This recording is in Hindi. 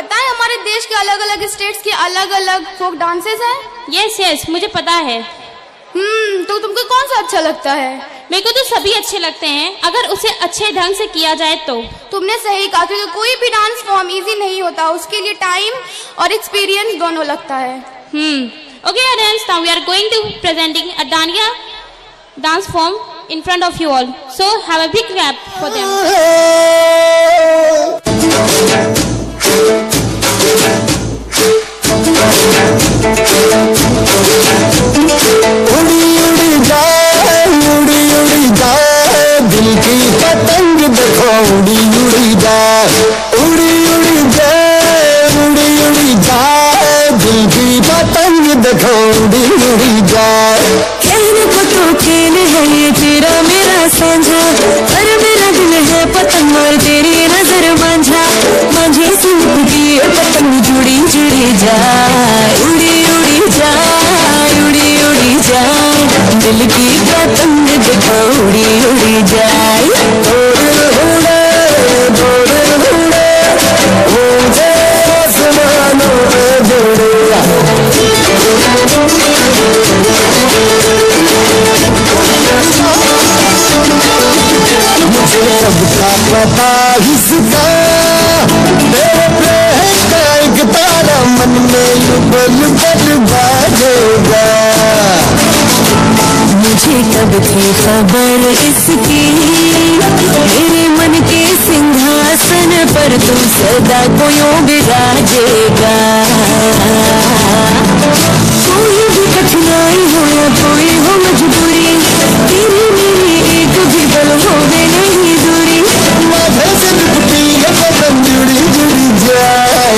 पता है हमारे देश के अलग अलग स्टेट्स के अलग अलग फोक डांसेस हैं? यस यस, मुझे पता है। तो तुमको कौन सा अच्छा लगता है? मेरे को तो सभी अच्छे लगते हैं, अगर उसे अच्छे ढंग से किया जाए तो। तुमने सही कहा, क्योंकि कोई भी डांस फॉर्म इजी नहीं होता, उसके लिए टाइम और एक्सपीरियंस दोनों लगता है। Okay audience, now we are going to presenting a Dania dance form in front of you all. So have a big clap for them. उड़ी उड़ी जाए, उड़ी उड़ी जाए, दिल की पतंग देखो उड़ी उड़ी जाए, उड़ी उड़ी जाए, उड़ी उड़ी जाए, दिल की पतंग देखो उड़ी उड़ी जाए। कहने को तो खेल है ये तेरा मेरा साझा, पर मेरा दिल है पतंग और तेरी नजर मांझा, मांझे से उड़ती है पतंग जुड़ी जुड़ी जाए, उड़ी उड़ी जाए, उड़ी उड़ी जाए, दिल की पतंग देखो उड़ी उड़ी जाए। उड़े उड़े उड़े ऊंचे आसमानों में जुड़े, मुझे सबका पता इसका, तेरे प्रेम का एक तारा मन में उबल कर बाजेगा। मुझे कब थी खबर इसकी, मेरे मन के सिंहासन पर तू सदा को यूं बिराजेगा। कोई भी कठिनाई हो या कोई हो मजबूरी, तेरी मेरी एक भी पल होवे नहीं दूरी। माथे से लिपटी है पतंग जुड़ी जुड़ी जाए।